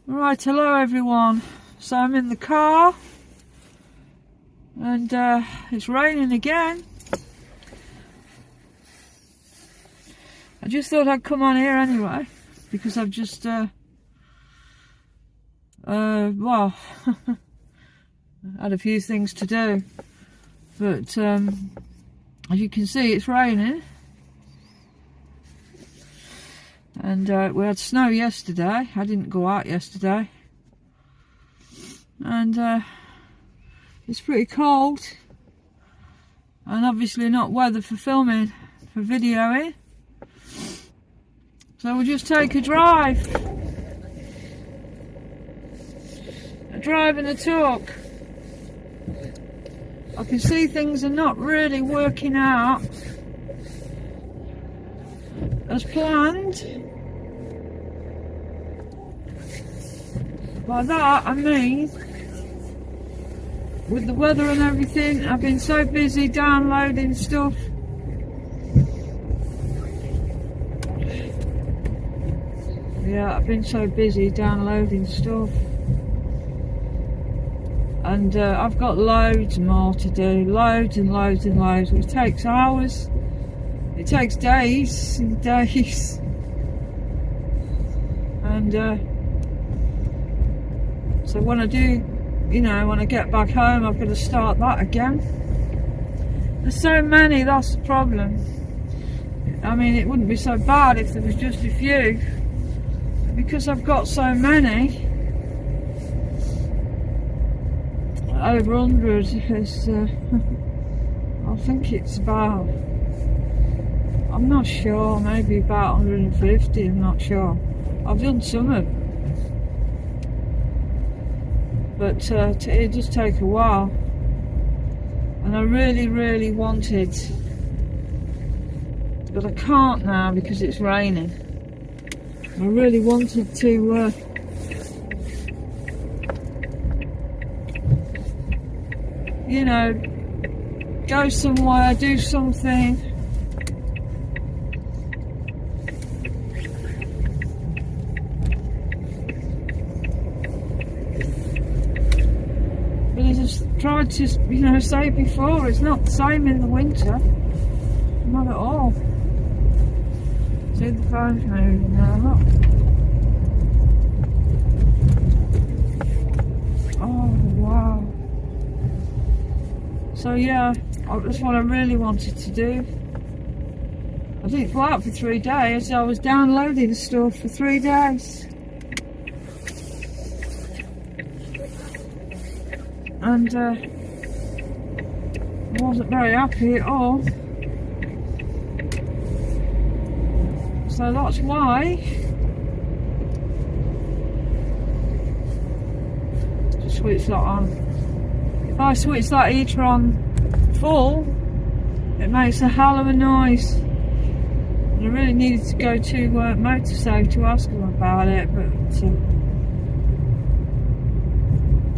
Right, hello everyone. So I'm in the car and it's raining again. I just thought I'd come on here anyway because I've just well had a few things to do, but as you can see it's raining, and we had snow yesterday. I didn't go out yesterday, and it's pretty cold, and obviously not weather for filming, for videoing. So we'll just take a drive and a talk. I can see things are not really working out as planned. By that I mean, with the weather and everything, I've been so busy downloading stuff. Yeah, I've been so busy downloading stuff. And I've got loads more to do, loads and loads and loads. It takes hours, it takes days and days. And so when I do, when I get back home, I've got to start that again. There's so many, that's the problem. I mean, it wouldn't be so bad if there was just a few. Because I've got so many, over 100 is, I think it's about, I'm not sure, maybe about 150, I'm not sure. I've done some of them, but it does take a while, and I really wanted, but I can't now because it's raining. I really wanted to go somewhere, do something. But as I tried to, say before, it's not the same in the winter. Not at all. See, the phone's moving now, look. Oh, wow. So yeah, that's what I really wanted to do. I didn't go out for 3 days. I was downloading stuff for 3 days. And I wasn't very happy at all. So that's why. Just switch that on. If I switch that heater on full, it makes a hell of a noise. And I really needed to go to Motorsafe to ask them about it, but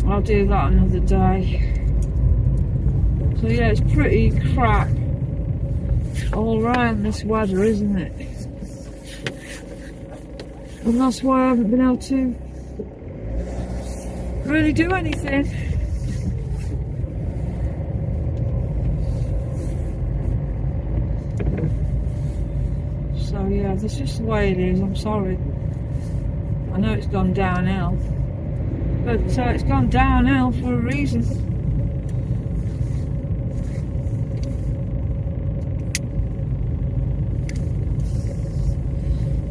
I'll do that another day. So yeah, it's pretty crap all around this weather, isn't it? And that's why I haven't been able to really do anything. So yeah, that's just the way it is. I'm sorry. I know it's gone downhill, but it's gone downhill for a reason.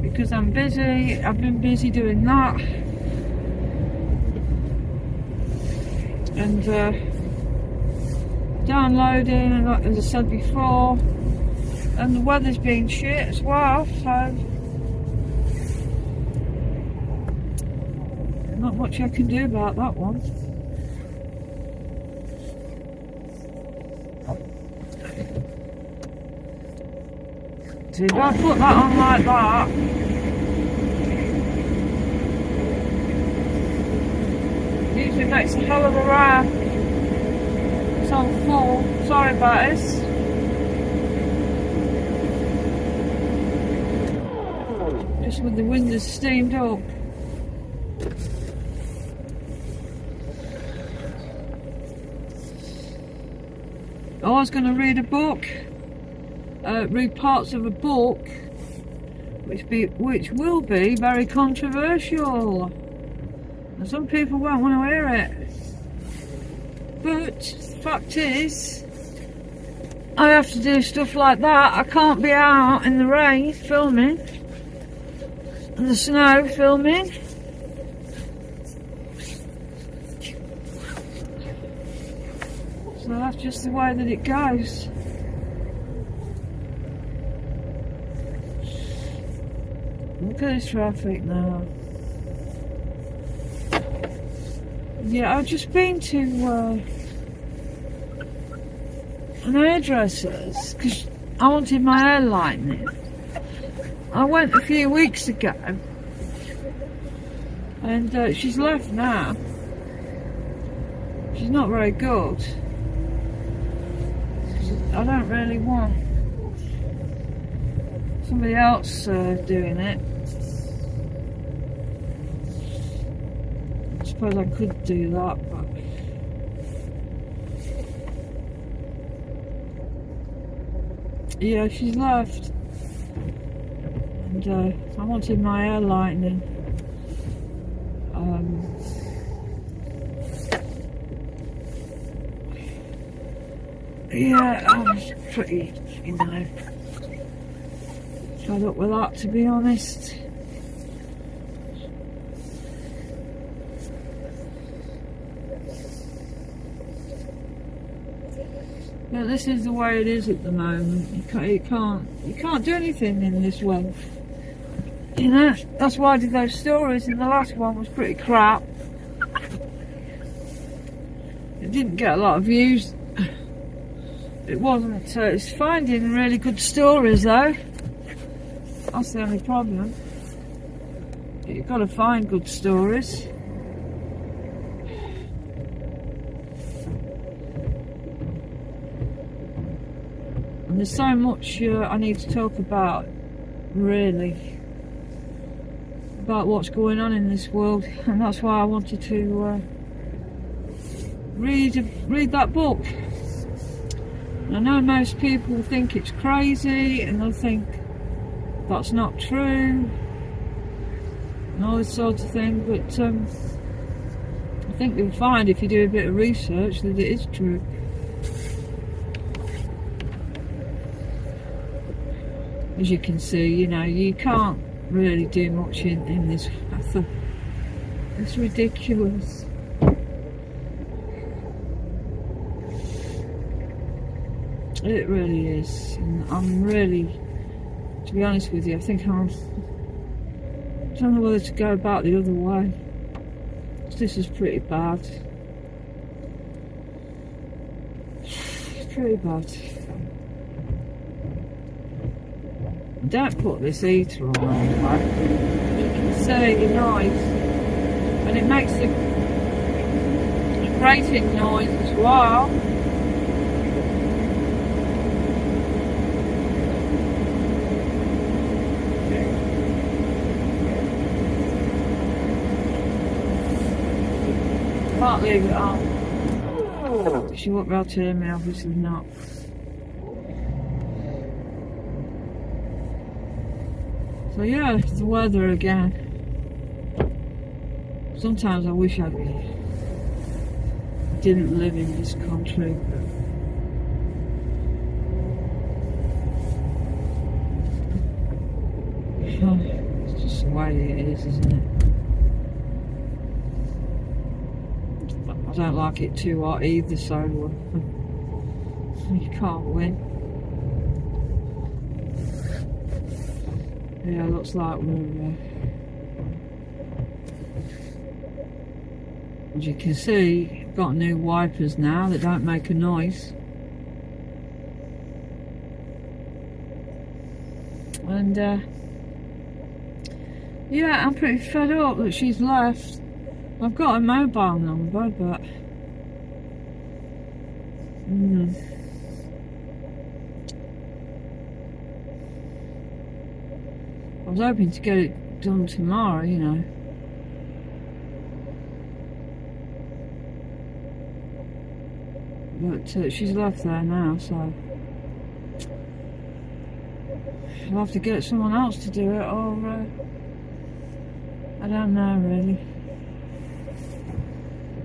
Because I'm busy, I've been busy doing that, and downloading, and as I said before, and the weather's been shit as well, so not much I can do about that one. So if I put that on like that, usually makes a hell of a round. It's on full. Sorry about this. Just with the windows steamed up. I was going to read a book, read parts of a book, which will be very controversial. And some people won't want to hear it. But the fact is, I have to do stuff like that. I can't be out in the rain filming, and the snow filming. So that's just the way that it goes. Look at this traffic now. Yeah, I've just been to an hairdresser's because I wanted my hair lightening. I went a few weeks ago and she's left now. She's not very good. I don't really want somebody else doing it. I suppose I could do that, but yeah, she's left, and I wanted my hair lightening. Yeah, I was pretty, fed up with that, to be honest. But this is the way it is at the moment. You can't do anything in this world. You know, that's why I did those stories, and the last one was pretty crap. It didn't get a lot of views. It wasn't. It's finding really good stories though. That's the only problem. You've got to find good stories. And there's so much I need to talk about, really, about what's going on in this world, and that's why I wanted to read that book. I know most people think it's crazy and they'll think that's not true and all this sort of thing, but I think you'll find if you do a bit of research that it is true. As you can see, you know, you can't really do much in this. It's ridiculous. It really is, and I'm really, to be honest with you, I think I don't know whether to go about the other way. This is pretty bad. It's pretty bad. Don't put this heater on anyway. You can see the noise, and it makes a grating noise as well. Can't leave it on. She won't be able to hear me, obviously not. So yeah, it's the weather again. Sometimes I wish I didn't live in this country. It's just the way it is, isn't it? I don't like it too hot either, so you can't win. Yeah, looks like we're as you can see, got new wipers now that don't make a noise. And yeah, I'm pretty fed up that she's left. I've got a mobile number, but I was hoping to get it done tomorrow, you know. But she's left there now, so I'll have to get someone else to do it, or I don't know really.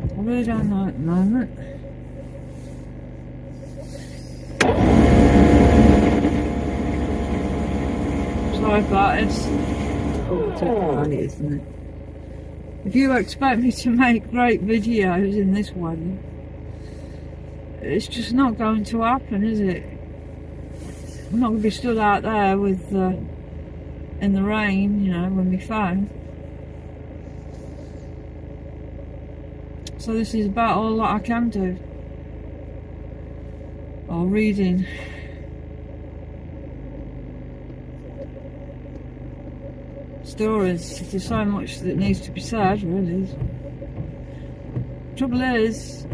I really don't know at the moment. Sorry about it. Oh, it's early, isn't it? If you expect me to make great videos in this weather, it's just not going to happen, is it? I'm not going to be stood out there with in the rain, you know, with my phone. So this is about all that I can do. Or reading. Stories. There's so much that needs to be said, really. Trouble is,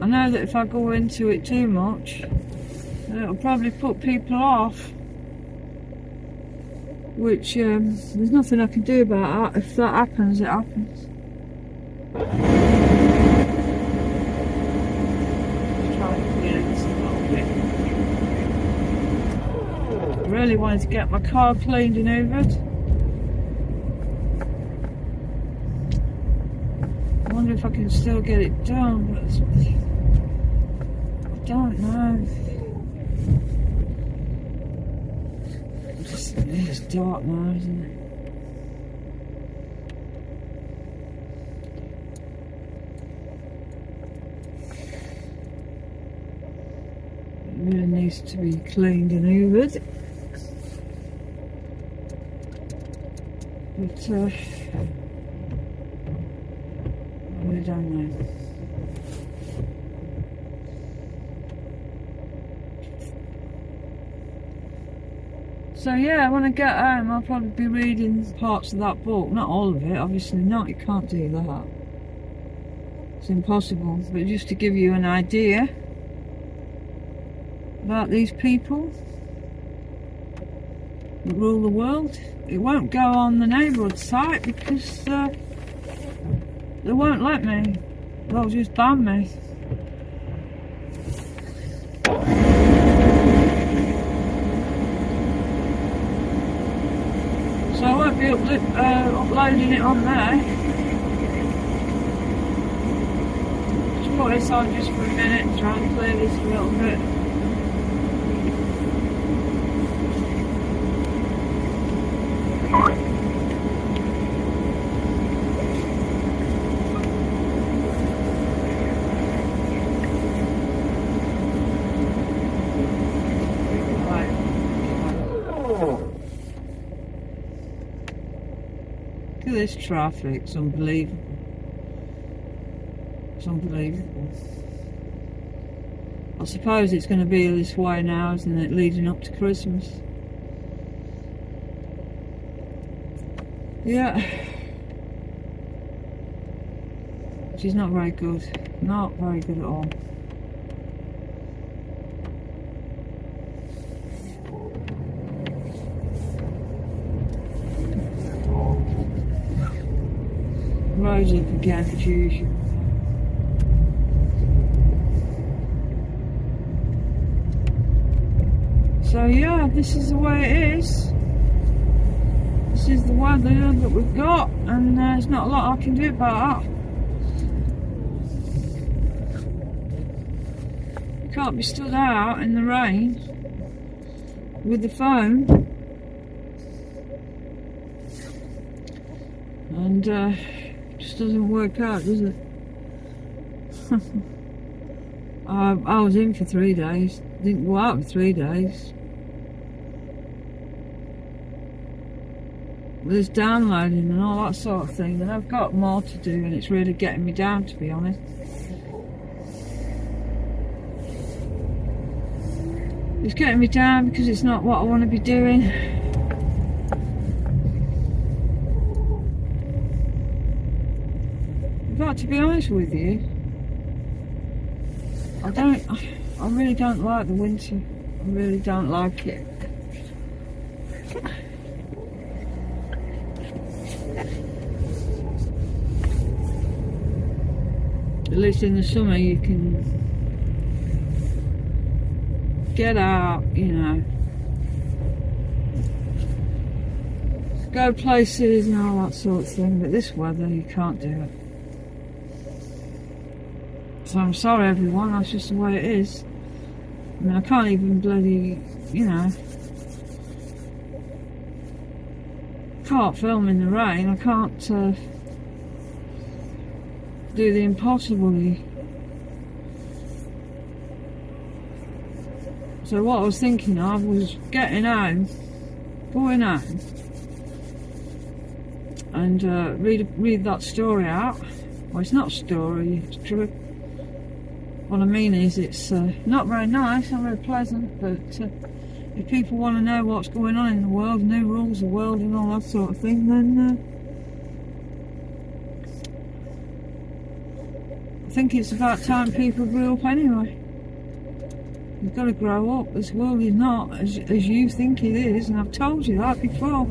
I know that if I go into it too much, it'll probably put people off. Which, there's nothing I can do about that. If that happens, it happens. I really wanted to get my car cleaned and hoovered. I wonder if I can still get it done, but I don't know. It's dark now, isn't it? It really needs to be cleaned and hoovered. But I really don't know. So yeah, when I get home I'll probably be reading parts of that book. Not all of it, obviously not, you can't do that. It's impossible, but just to give you an idea about these people that rule the world. It won't go on the neighbourhood site because they won't let me. They'll just ban me. So I won't be uploading it on there. Just put this on just for a minute and try and clear this a little bit. Look at this traffic, it's unbelievable. It's unbelievable. I suppose it's going to be this way now, isn't it, leading up to Christmas. Yeah. She's not very good. Not very good at all. Rose up again as usual. So yeah, this is the way it is. This is the weather that we've got, and there's not a lot I can do about that. You can't be stood out in the rain with the phone. And just doesn't work out, does it? I was in for 3 days, didn't go out for 3 days. There's downloading and all that sort of thing, and I've got more to do, and it's really getting me down, to be honest. It's getting me down because it's not what I want to be doing. But to be honest with you, I really don't like the winter. I really don't like it. At least in the summer you can get out, you know. Go places and all that sort of thing, but this weather you can't do it. So I'm sorry everyone, that's just the way it is. I mean, I can't even bloody, you know, can't film in the rain, I can't do the impossible. So what I was thinking of was getting home, going home, and read that story out. Well, it's not a story, it's true. What I mean is, it's not very nice, not very pleasant, but if people want to know what's going on in the world, new rules of the world and all that sort of thing, then I think it's about time people grew up anyway. You've got to grow up. This world is not as you think it is, and I've told you that before.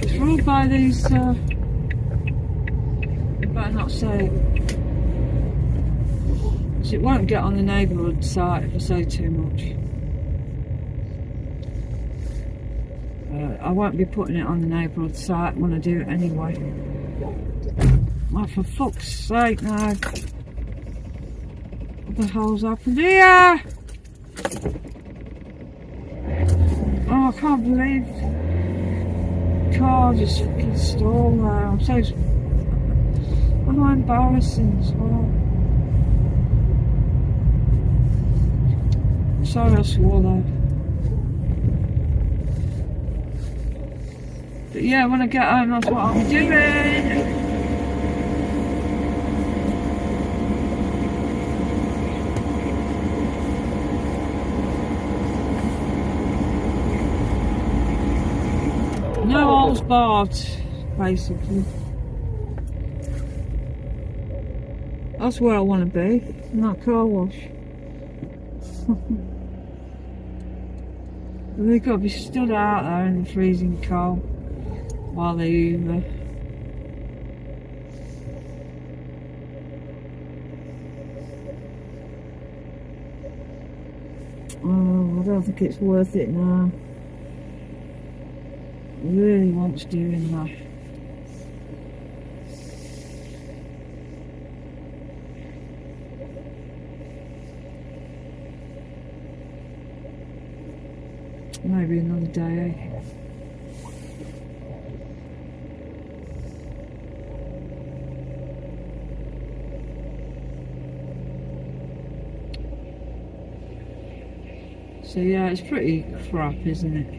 It's ruled by these, I better not say it. So it won't get on the neighbourhood site if I say too much. I won't be putting it on the neighbourhood site when I do it anyway. Oh, for fuck's sake now. What the hell's happened here? Oh, I can't believe the car just fucking stalled there. I'm so... Oh, embarrassing as well. Sorry I swore there. But yeah, when I get home, that's what I'm doing. No holes barred, basically. That's where I want to be, in that car wash. They've got to be stood out there in the freezing cold while they Uber. Oh, I don't think it's worth it now. It really wants doing that. Maybe another day, eh? So yeah, it's pretty crap, isn't it?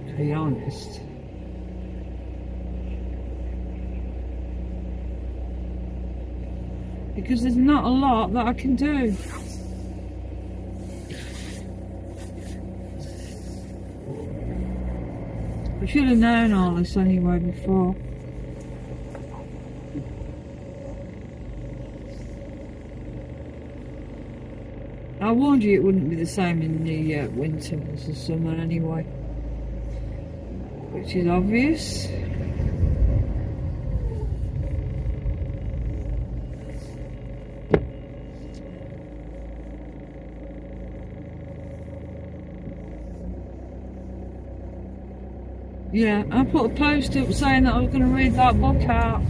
To be honest. Because there's not a lot that I can do. I should have known all this anyway before. I warned you it wouldn't be the same in the winter as the summer anyway, which is obvious. Yeah, I put a post up saying that I was going to read that book out.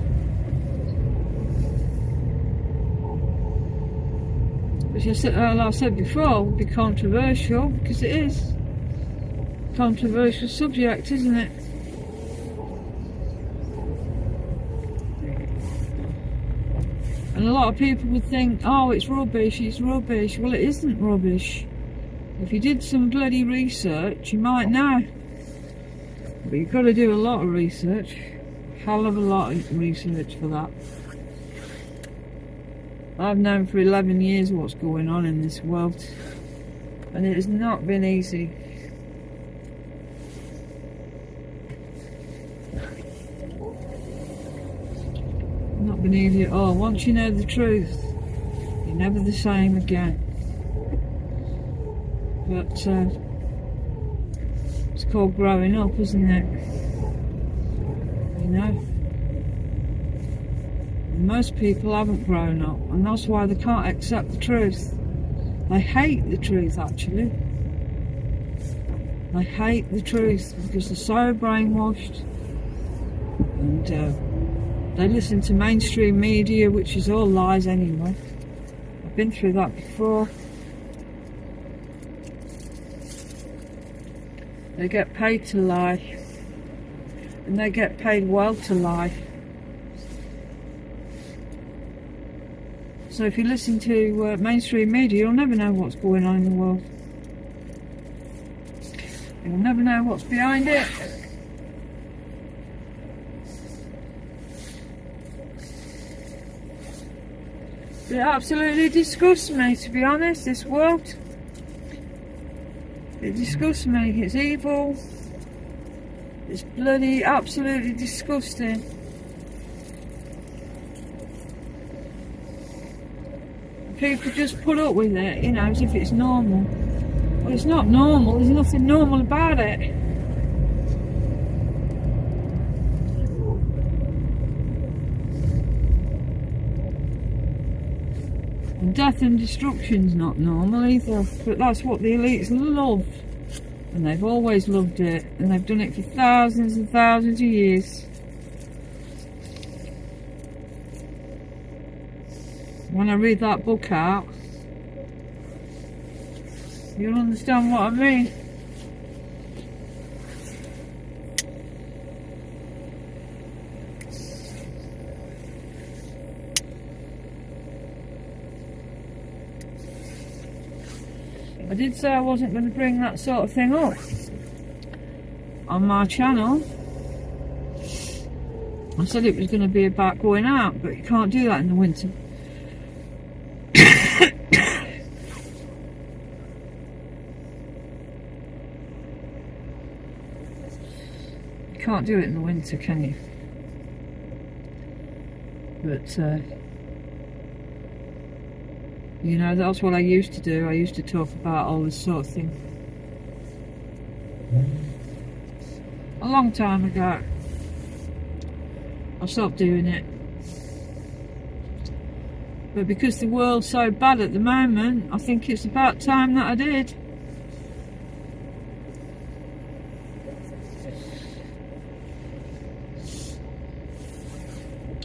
Which I said, like I said before, would be controversial, because it is. Controversial subject, isn't it? And a lot of people would think, oh, it's rubbish, it's rubbish. Well, it isn't rubbish. If you did some bloody research, you might know. But you've got to do a lot of research. Hell of a lot of research for that. I've known for 11 years what's going on in this world, and it has not been easy. Not been easy at all. Once you know the truth, you're never the same again. But it's called growing up, isn't it? know. And most people haven't grown up, and that's why they can't accept the truth. They hate the truth, actually. They hate the truth because they're so brainwashed, and they listen to mainstream media, which is all lies anyway. I've been through that before. They get paid to lie, and they get paid well to lie. So if you listen to mainstream media, you'll never know what's going on in the world. You'll never know what's behind it. It absolutely disgusts me, to be honest, this world. It disgusts me. It's evil. It's bloody absolutely disgusting. People just put up with it, you know, as if it's normal. Well, it's not normal. There's nothing normal about it. And death and destruction's not normal either. But that's what the elites love. And they've always loved it. And they've done it for thousands and thousands of years. When I read that book out, you'll understand what I mean. I did say I wasn't going to bring that sort of thing up on my channel. I said it was going to be about going out, but you can't do that in the winter. You can't do it in the winter, can you? But you know, that's what I used to do. I used to talk about all this sort of thing a long time ago. I stopped doing it. But because the world's so bad at the moment, I think it's about time that I did.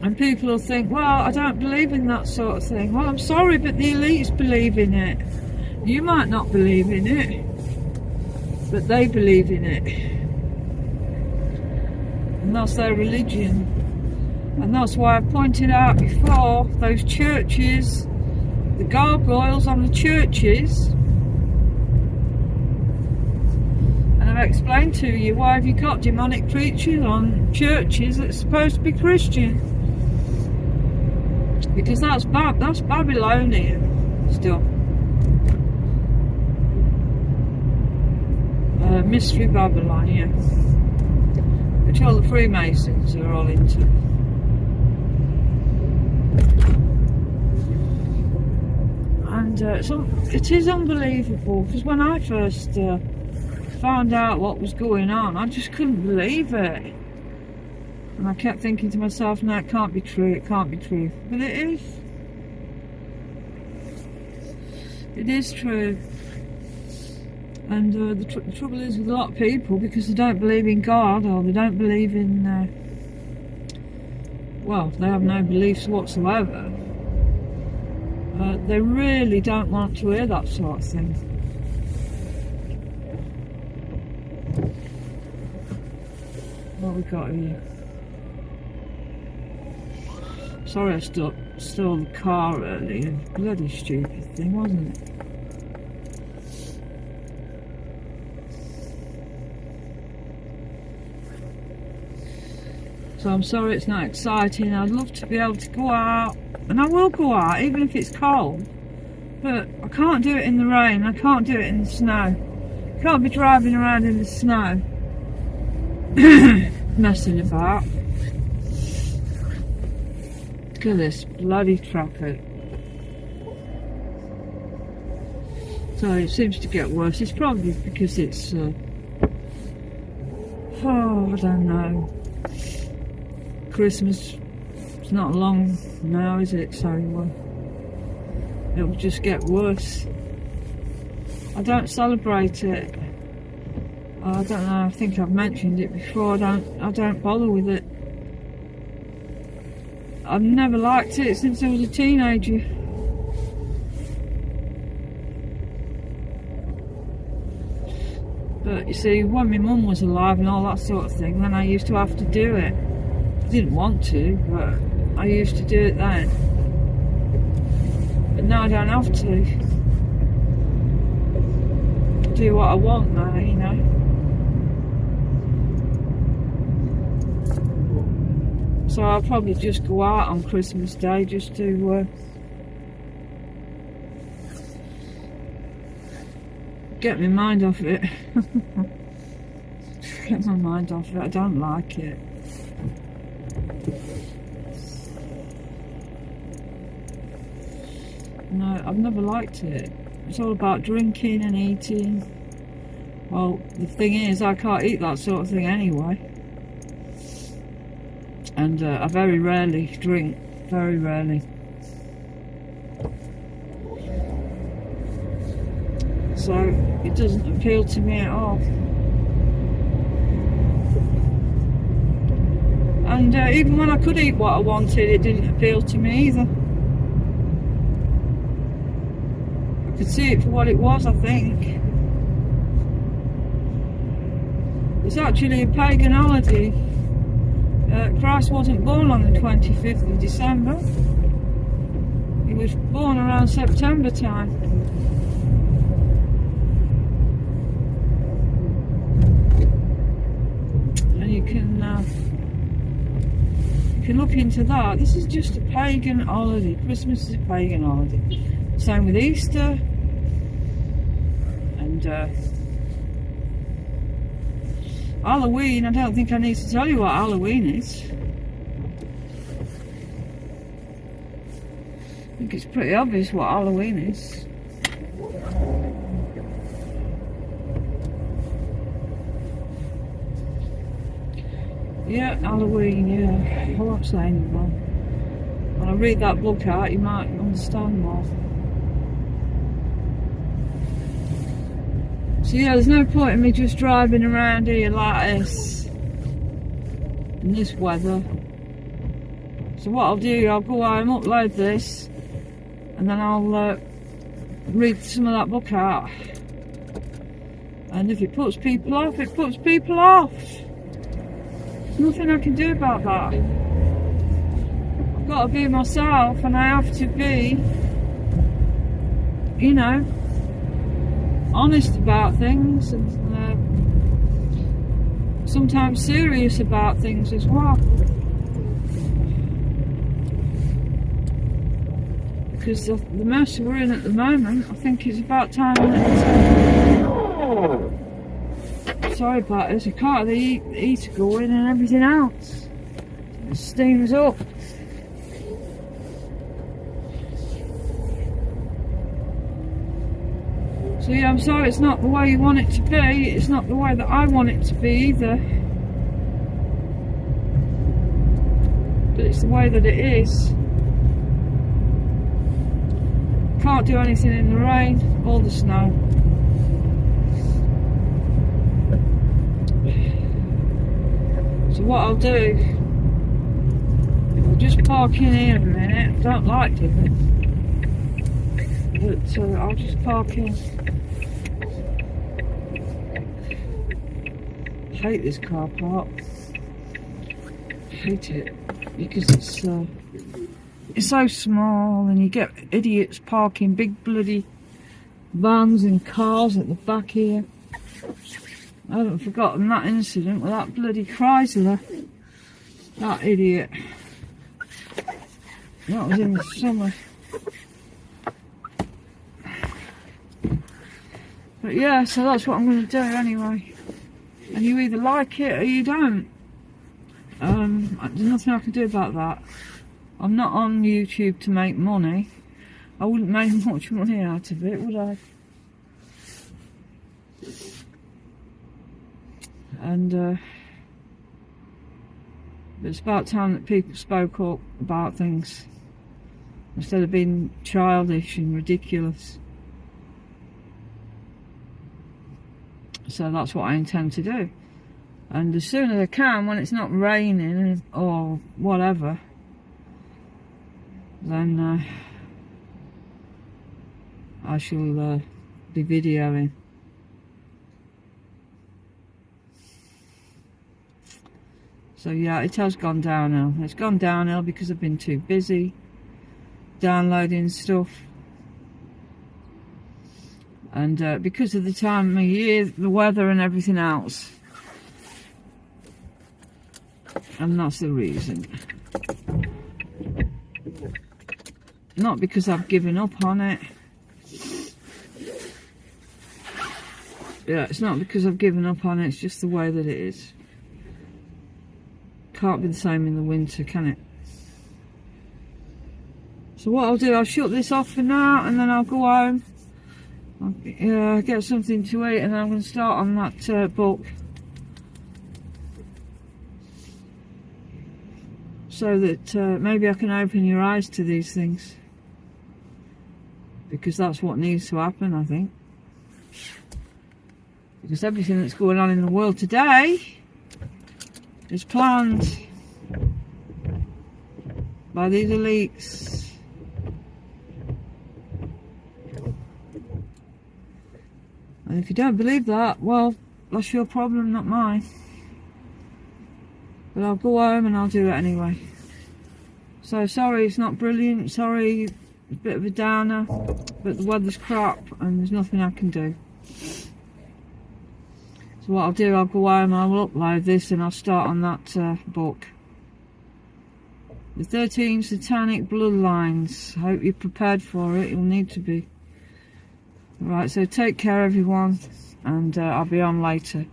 And people will think, well, I don't believe in that sort of thing. Well, I'm sorry, but the elites believe in it. You might not believe in it, but they believe in it. And that's their religion. And that's why I pointed out before, those churches, the gargoyles on the churches. And I've explained to you, why have you got demonic preachers on churches that's supposed to be Christian? Because that's Babylonian stuff. Mystery Babylon, yeah. Which all the Freemasons are all into. And it is unbelievable, because when I first found out what was going on, I just couldn't believe it. And I kept thinking to myself, no, it can't be true, it can't be true. But it is. It is true. And the trouble is with a lot of people, because they don't believe in God, or they don't believe in, well, they have no beliefs whatsoever. They really don't want to hear that sort of thing. What we got here? Sorry I stole the car earlier. Bloody stupid thing, wasn't it? So I'm sorry it's not exciting. I'd love to be able to go out, and I will go out even if it's cold, but I can't do it in the rain, I can't do it in the snow. I can't be driving around in the snow messing about. Look at this bloody traffic. So it seems to get worse. It's probably because it's oh, I don't know. Christmas. It's not long now, is it? So it'll just get worse. I don't celebrate it. I don't know, I think I've mentioned it before. I don't bother with it. I've never liked it since I was a teenager. But you see, when my mum was alive and all that sort of thing, then I used to have to do it. I didn't want to, but I used to do it then. But now I don't have to. Do what I want now, you know. So I'll probably just go out on Christmas Day just to get my mind off it. Get my mind off it. I don't like it. No, I've never liked it. It's all about drinking and eating. Well, the thing is, I can't eat that sort of thing anyway. And I very rarely drink. Very rarely. So it doesn't appeal to me at all. And even when I could eat what I wanted, it didn't appeal to me either. I could see it for what it was, I think. It's actually a pagan holiday. Christ wasn't born on the 25th of December. He was born around September time. And you can look into that. This is just a pagan holiday. Christmas is a pagan holiday. Same with Easter. And Halloween, I don't think I need to tell you what Halloween is. I think it's pretty obvious what Halloween is. Yeah, Halloween, yeah. I won't say anymore. When I read that book out, you might understand more. So yeah, there's no point in me just driving around here like this in this weather. So what I'll do, I'll go home, upload this, and then I'll read some of that book out. And if it puts people off, it puts people off. There's nothing I can do about that. I've got to be myself, and I have to be, you know, honest about things, and sometimes serious about things as well. Because the mess we're in at the moment, I think it's about time that sorry about this, I can't the heater going and everything else. It steams up. So yeah, I'm sorry it's not the way you want it to be. It's not the way that I want it to be either. But it's the way that it is. Can't do anything in the rain or the snow. So what I'll do, I'll just park in here a minute. I don't like it, but I'll just park in. I hate this car park. I hate it because it's so small, and you get idiots parking big bloody vans and cars at the back here. I haven't forgotten that incident with that bloody Chrysler. That idiot. That was in the summer. But yeah, so that's what I'm going to do anyway. And you either like it or you don't. There's nothing I can do about that. I'm not on YouTube to make money. I wouldn't make much money out of it, would I? And But it's about time that people spoke up about things instead of being childish and ridiculous. So that's what I intend to do. And as soon as I can, when it's not raining or whatever, then I shall be videoing. So yeah, it has gone downhill. It's gone downhill because I've been too busy downloading stuff. And because of the time of year, the weather and everything else. And that's the reason. Not because I've given up on it. Yeah, it's not because I've given up on it, it's just the way that it is. Can't be the same in the winter, can it? So what I'll do, I'll shut this off for now, and then I'll go home. I'll get something to eat, and then I'm going to start on that book. So that maybe I can open your eyes to these things. Because that's what needs to happen, I think. Because everything that's going on in the world today is planned by these elites. And if you don't believe that, well, that's your problem, not mine. But I'll go home and I'll do it anyway. So sorry it's not brilliant, sorry it's a bit of a downer, but the weather's crap and there's nothing I can do. So what I'll do, I'll go home and I'll upload this and I'll start on that book. The 13 Satanic Bloodlines. I hope you're prepared for it, you'll need to be. Right, so take care everyone, and I'll be on later.